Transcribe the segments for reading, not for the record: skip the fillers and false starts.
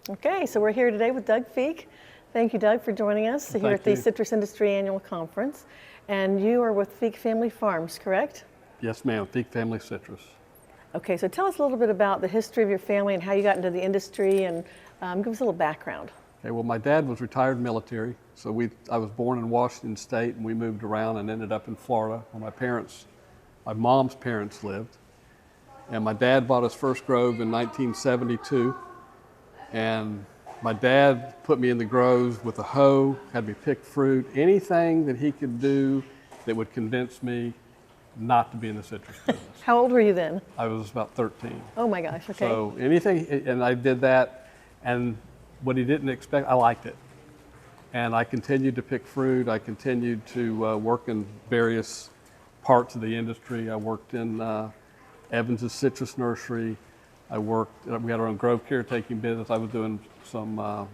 Okay, so we're here today with Doug Feek. Thank you, Doug, for joining us here at the Citrus Industry Annual Conference. And you are with Feek Family Farms, correct? Yes, ma'am. Feek Family Citrus. Okay, so tell us a little bit about the history of your family and how you got into the industry, and give us a little background. Okay, well, my dad was retired military, so I was born in Washington State, and we moved around and ended up in Florida where my mom's parents lived. And my dad bought his first grove in 1972, and my dad put me in the groves with a hoe, had me pick fruit, anything that he could do that would convince me not to be in the citrus business. How old were you then? I was about 13. Oh my gosh, okay. So anything, and I did that, and what he didn't expect, I liked it. And I continued to pick fruit. I continued to work in various parts of the industry. I worked in Evans's citrus nursery. We had our own grove caretaking business. I was doing some,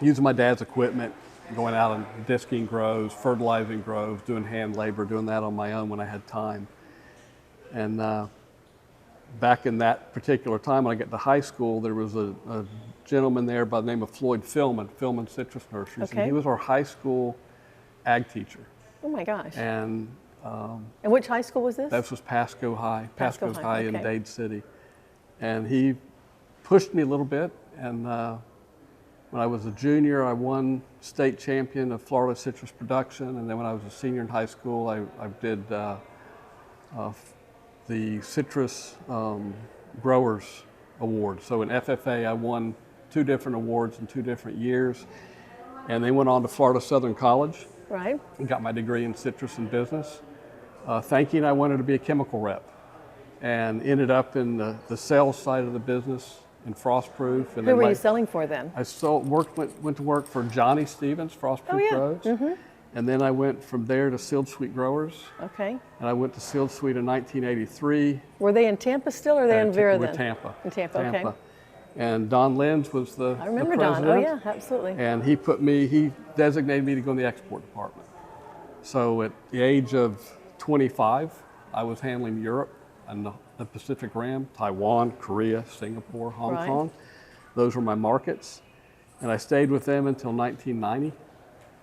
using my dad's equipment, going out and disking groves, fertilizing groves, doing hand labor, doing that on my own when I had time. And back in that particular time, when I got to high school, there was a gentleman there by the name of Floyd Philman Citrus Nurseries, okay. and he was our high school ag teacher. Oh my gosh. And which high school was this? This was Pasco High, Pasco High in okay. Dade City. And he pushed me a little bit, and when I was a junior, I won state champion of Florida citrus production, and then when I was a senior in high school, I did the Citrus Growers Award. So in FFA, I won 2 different awards in 2 different years, and then went on to Florida Southern College. Right. And got my degree in citrus and business, thinking I wanted to be a chemical rep, and ended up in the sales side of the business in Frostproof. And who were you selling for then? I went to work for Johnny Stevens, Frostproof Groves. Mm-hmm. And then I went from there to Sealed Sweet Growers. Okay. And I went to Sealed Sweet in 1983. Were they in Tampa still, or were they in Vera then? Tampa. In Tampa, okay. And Don Lenz was the I remember the president. Don, oh yeah, absolutely. And he designated me to go in the export department. So at the age of 25, I was handling Europe and the Pacific Rim, Taiwan, Korea, Singapore, Hong Kong. Those were my markets. And I stayed with them until 1990.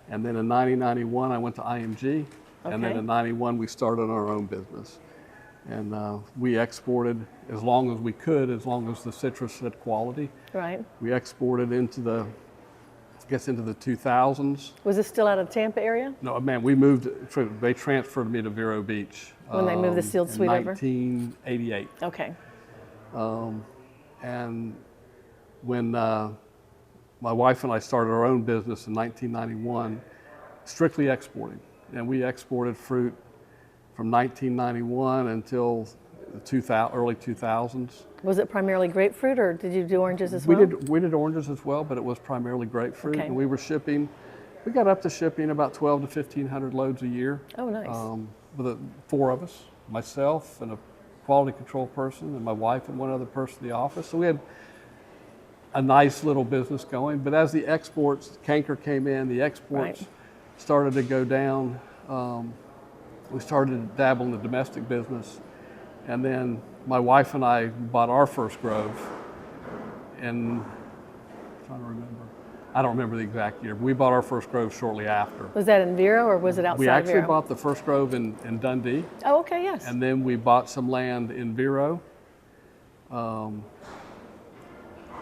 And then in 1991, I went to IMG. And then in 91, we started our own business. And we exported as long as we could, as long as the citrus had quality. Right. We exported into the 2000s. Was this still out of the Tampa area? No, man, we moved, they transferred me to Vero Beach. When they moved the Sealed Sweet over? 1988. Okay. And when my wife and I started our own business in 1991, strictly exporting. And we exported fruit from 1991 until the early 2000s. Was it primarily grapefruit, or did you do oranges as well? We did oranges as well, but it was primarily grapefruit. Okay. And we got up to shipping about 12 to 1,500 loads a year. Oh, nice. With 4 of us, myself and a quality control person and my wife and one other person in the office. So we had a nice little business going. But as the exports, canker came in, the exports started to go down. We started to dabble in the domestic business. And then my wife and I bought our first grove, and I don't remember the exact year, but we bought our first grove shortly after. Was that in Vero, or was it outside Vero? We actually bought the first grove in Dundee. Oh, okay, yes. And then we bought some land in Vero. And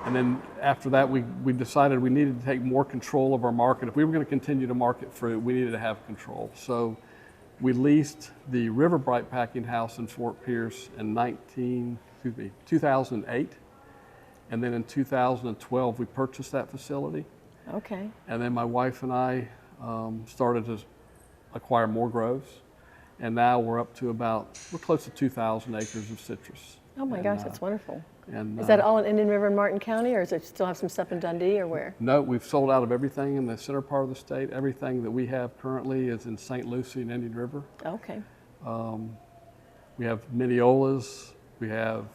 then after that, we decided we needed to take more control of our market. If we were going to continue to market fruit, we needed to have control. So we leased the River Bright packing house in Fort Pierce in 2008. And then in 2012, we purchased that facility. Okay. And then my wife and I started to acquire more groves. And now we're close to 2,000 acres of citrus. Oh my gosh, that's wonderful. And, is that all in Indian River and Martin County, or does it still have some stuff in Dundee, or where? No, we've sold out of everything in the center part of the state. Everything that we have currently is in St. Lucie and Indian River. Okay. We have Mineolas, we have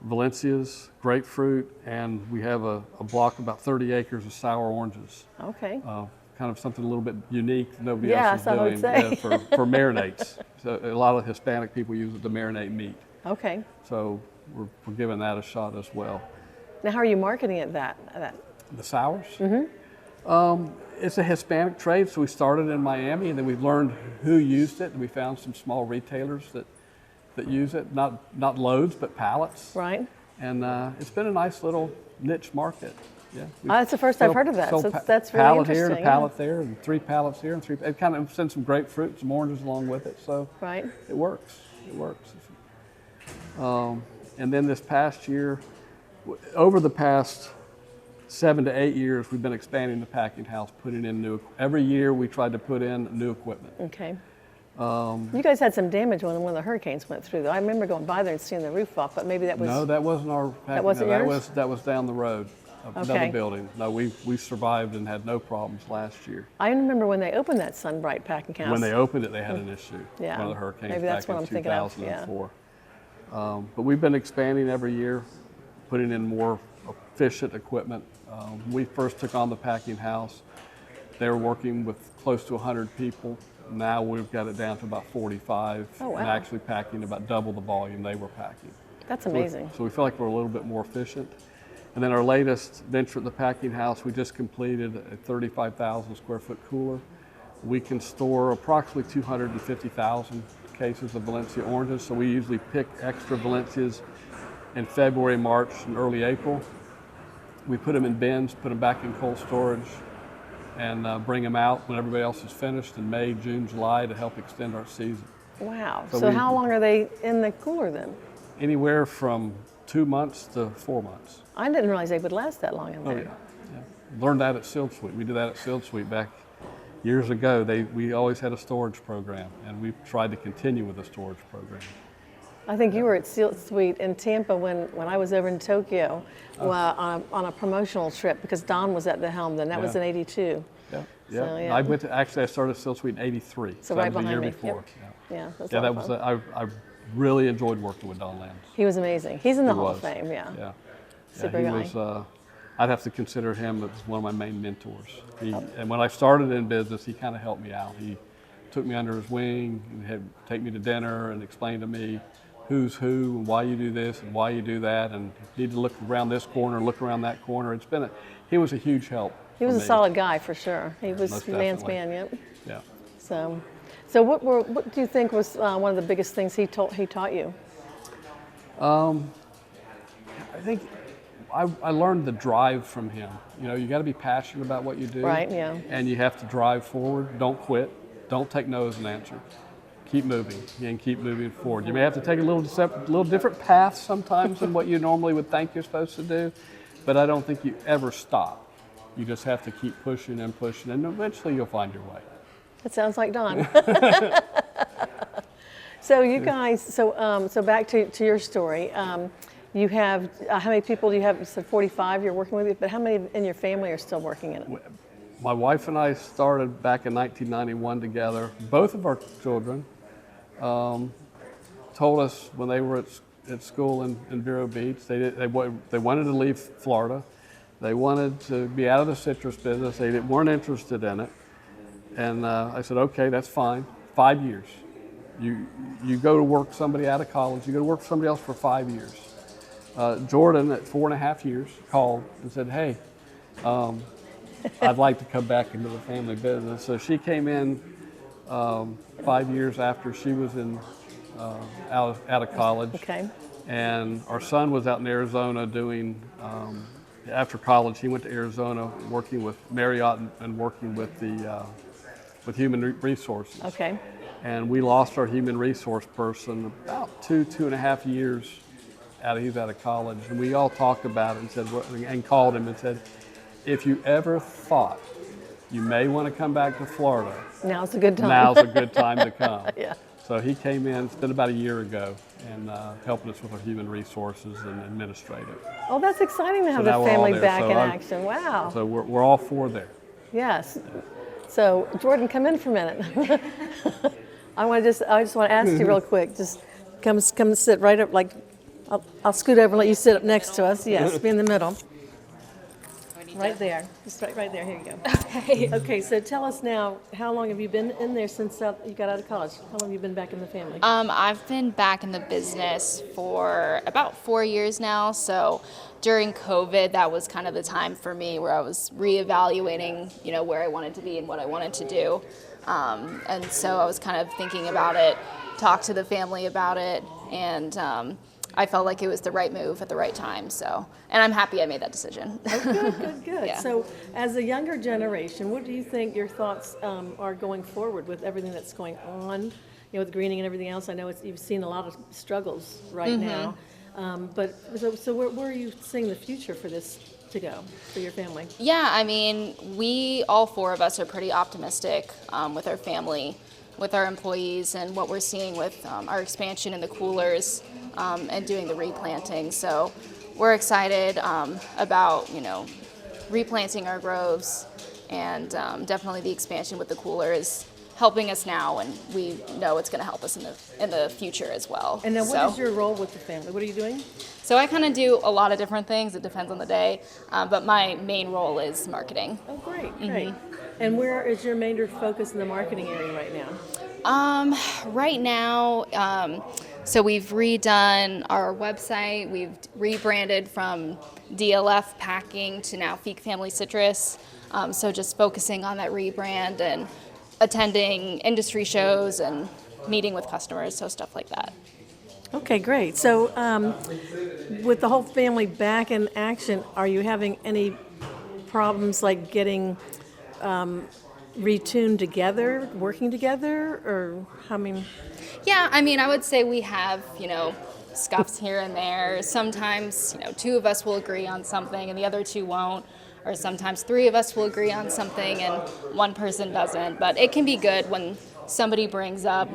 Valencias, grapefruit, and we have a block of about 30 acres of sour oranges. Okay. Kind of something a little bit unique that nobody else is doing. I would say. For marinades. So a lot of Hispanic people use it to marinate meat. Okay. So we're giving that a shot as well. Now, how are you marketing it that? The sours? It's a Hispanic trade, so we started in Miami, and then we learned who used it, and we found some small retailers that use it, not loads, but pallets. Right. And it's been a nice little niche market. Yeah. That's the first I've heard of that, so that's really pallet here interesting. and a pallet there, and 3 pallets here, and 3. It kind of sends some grapefruit, some oranges along with it, so Right. it works. It works. And then this past year, over the past 7 to 8 years, we've been expanding the packing house, putting in new. Every year, we tried to put in new equipment. Okay. You guys had some damage when one of the hurricanes went through, though. I remember going by there and seeing the roof off, but maybe that was... No, that wasn't our packing. That wasn't yours? That was down the road, another Okay. building. No, we survived and had no problems last year. I remember when they opened that Sunbright packing house. When they opened it, they had an issue. Yeah. One of the hurricanes Maybe that's back what in I'm thinking of, 2004. But we've been expanding every year, putting in more efficient equipment. We first took on the packing house. They were working with close to 100 people. Now we've got it down to about 45, Oh, wow. and actually packing about double the volume they were packing. That's amazing. So we feel like we're a little bit more efficient. And then our latest venture at the packing house, we just completed a 35,000 square foot cooler. We can store approximately 250,000 cases of Valencia oranges. So we usually pick extra Valencias in February, March, and early April. We put them in bins, put them back in cold storage, and bring them out when everybody else is finished in May, June, July to help extend our season. Wow. So So how long are they in the cooler then? Anywhere from 2 months to 4 months. I didn't realize they would last that long in Oh there. yeah. Learned that at Sealed Suite. We did that at Sealed Suite back years ago. We always had a storage program, and we've tried to continue with the storage program. I think you were at Sealed Suite in Tampa when I was over in Tokyo on a promotional trip because Don was at the helm then. That was Yeah. in '82. Yeah, So, yeah. I started Sealed Suite in '83. So that right was the year behind me. before. Yep. Yeah, Yeah, that's yeah, a that lot was. of fun. I really enjoyed working with Don Lambs. He was amazing. He's in the He Hall was. of Fame, yeah. Yeah. Super he guy. was. I'd have to consider him as one of my main mentors. And when I started in business, he kind of helped me out. He took me under his wing and had take me to dinner and explain to me who's who and why you do this and why you do that, and you need to look around this corner, look around that corner. He was a huge help. He was for a me. solid guy for sure. He was Most man's definitely. man, yep. Yeah. So what do you think was one of the biggest things he taught you? I think I learned the drive from him. You know, you got to be passionate about what you do. Right, yeah. And you have to drive forward. Don't quit. Don't take no as an answer. Keep moving and keep moving forward. You may have to take a little different path sometimes than what you normally would think you're supposed to do, but I don't think you ever stop. You just have to keep pushing and pushing, and eventually you'll find your way. That sounds like Don. So you guys, so back to your story. You have, how many people do you have? You said 45 you're working with, but how many in your family are still working in it? My wife and I started back in 1991 together. Both of our children told us when they were at school in Vero Beach, they wanted to leave Florida. They wanted to be out of the citrus business. They weren't interested in it. And I said, okay, that's fine. 5 years. You go to work somebody out of college, you go to work for somebody else for 5 years. Jordan, at 4.5 years, called and said, hey, I'd like to come back into the family business. So she came in 5 years after she was out of college. Okay. And our son was out in Arizona doing, after college, he went to Arizona working with Marriott and working with with human resources. Okay. And we lost our human resource person about 2.5 years he's out of college. And we all talked about it and said, and called him and said, if you ever thought you may want to come back to Florida, Now's a good time. now's a good time to come. Yeah. So he came in, it's been about a year ago, and helping us with our human resources and administrative. Oh, that's exciting to have now the we're all family there. back So in I'm- action. Wow. So we're all four there. Yes. So Jordan, come in for a minute. I just want to ask you real quick. Just come sit right up. Like, I'll scoot over and let you sit up next to us. Yes, be in the middle. Right there. Just right there. Here you go. Okay. Okay, so tell us now, how long have you been in there since you got out of college? How long have you been back in the family? I've been back in the business for about 4 years now. So during COVID, that was kind of the time for me where I was reevaluating, where I wanted to be and what I wanted to do. And so I was kind of thinking about it, talked to the family about it, and I felt like it was the right move at the right time. So, and I'm happy I made that decision. Good. Yeah. So, as a younger generation, what do you think your thoughts are going forward with everything that's going on, with greening and everything else? I know you've seen a lot of struggles right now, but so where are you seeing the future for this to go for your family? Yeah, I mean, all four of us are pretty optimistic with our family, with our employees, and what we're seeing with our expansion in the coolers and doing the replanting. So we're excited about, replanting our groves, and definitely the expansion with the cooler is helping us now, and we know it's going to help us in the future as well. And now, what is your role with the family? What are you doing? So I kind of do a lot of different things. It depends on the day, but my main role is marketing. Oh, great. And where is your major focus in the marketing area right now? Right now, so we've redone our website. We've rebranded from DLF Packing to now Feek Family Citrus. So just focusing on that rebrand and attending industry shows and meeting with customers, so stuff like that. Okay, great. So with the whole family back in action, are you having any problems like getting retuned together, working together, or Yeah, I mean, I would say we have, scuffs here and there. Sometimes, two of us will agree on something and the other two won't. Or sometimes three of us will agree on something and one person doesn't. But it can be good when somebody brings up,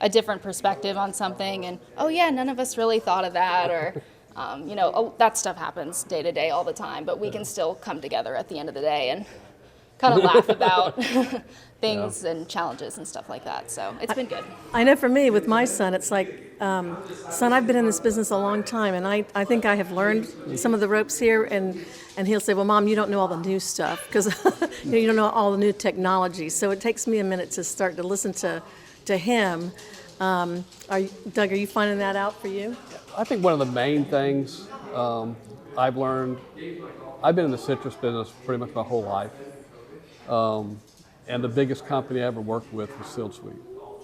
a different perspective on something and, oh yeah, none of us really thought of that, or, that stuff happens day to day all the time, but we can still come together at the end of the day and kind of laugh about things and challenges and stuff like that. So it's been good. I know for me, with my son, it's like, son, I've been in this business a long time, and I think I have learned some of the ropes here, and he'll say, well, Mom, you don't know all the new stuff, because you don't know all the new technology. So it takes me a minute to start to listen to him. Doug, are you finding that out for you? I think one of the main things I've learned, I've been in the citrus business pretty much my whole life. And the biggest company I ever worked with was Sealed Sweet.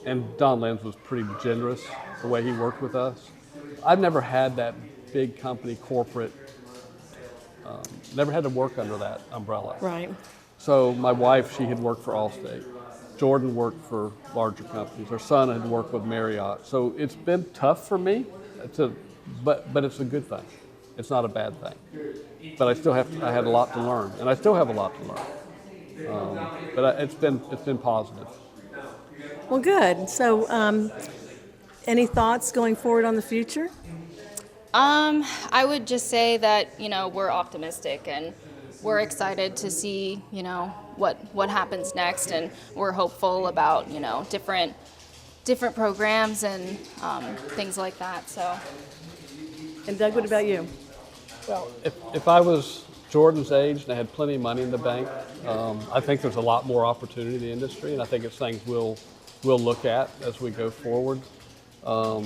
And Don Lenz was pretty generous the way he worked with us. I've never had that big company corporate, never had to work under that umbrella. Right. So my wife, she had worked for Allstate. Jordan worked for larger companies. Her son had worked with Marriott. So it's been tough for me, but it's a good thing. It's not a bad thing. But I had a lot to learn, and I still have a lot to learn. But it's been positive. Well, good. So, any thoughts going forward on the future? I would just say that, we're optimistic and we're excited to see, what happens next, and we're hopeful about, different programs and things like that. So. And Doug, what about you? Well, if I was Jordan's age and I had plenty of money in the bank, I think there's a lot more opportunity in the industry, and I think it's things we'll look at as we go forward. I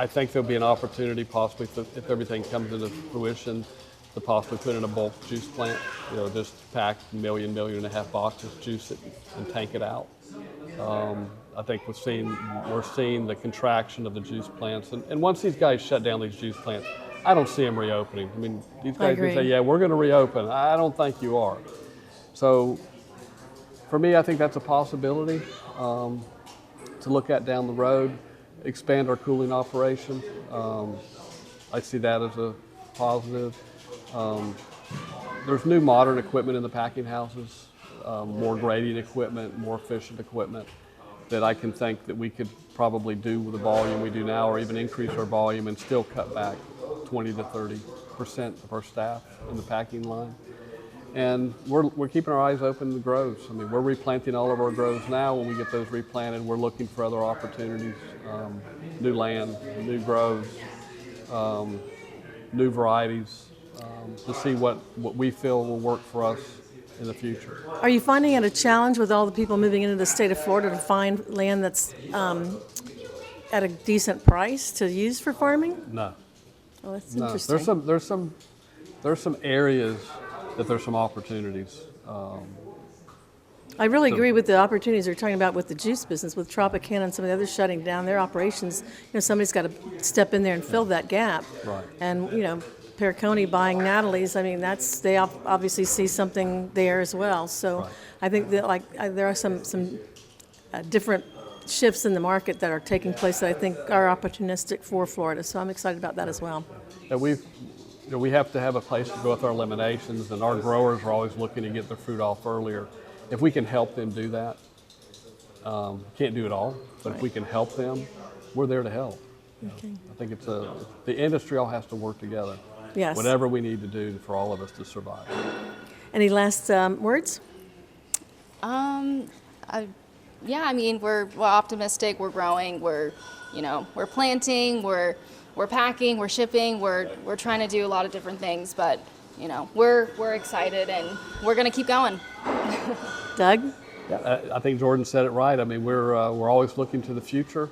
think there'll be an opportunity possibly if everything comes into fruition to possibly put in a bulk juice plant, just pack million and a half boxes, juice it and tank it out. I think we're seeing the contraction of the juice plants, and once these guys shut down these juice plants, I don't see them reopening. I mean, these guys can say, yeah, we're going to reopen. I don't think you are. So for me, I think that's a possibility to look at down the road, expand our cooling operation. I see that as a positive. There's new modern equipment in the packing houses, more grading equipment, more efficient equipment that I can think that we could probably do with the volume we do now, or even increase our volume and still cut back 20 to 30% of our staff in the packing line. And we're keeping our eyes open to the groves. I mean, we're replanting all of our groves now. When we get those replanted, we're looking for other opportunities, new land, new groves. new varieties to see what we feel will work for us in the future. Are you finding it a challenge with all the people moving into the state of Florida to find land that's at a decent price to use for farming? No. Oh, that's No, interesting. there's some areas that there's some opportunities. I really agree with the opportunities you're talking about with the juice business, with Tropicana and some of the others shutting down their operations. Somebody's got to step in there and fill that gap. Right. And Pericone buying Natalie's. I mean, they obviously see something there as well. So Right. I think that there are some different shifts in the market that are taking place that I think are opportunistic for Florida. So I'm excited about that as well. And we have to have a place to go with our eliminations, and our growers are always looking to get their fruit off earlier. If we can help them do that, can't do it all, but if we can help them, we're there to help. Okay. I think the industry all has to work together. Yes. Whatever we need to do for all of us to survive. Any last words? Yeah, I mean, we're optimistic. We're growing. We're planting. We're packing. We're shipping. We're trying to do a lot of different things, but we're excited and we're gonna keep going. Doug? I think Jordan said it right. I mean, we're always looking to the future.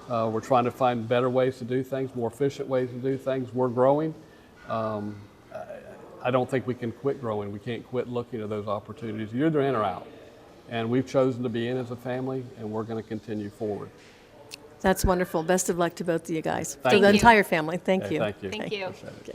We're trying to find better ways to do things, more efficient ways to do things. We're growing. I don't think we can quit growing. We can't quit looking at those opportunities. You're either in or out. And we've chosen to be in as a family, and we're going to continue forward. That's wonderful. Best of luck to both of you guys. Thank To the you. entire family. Thank Okay, you. thank you. Thank you. Appreciate it. Okay.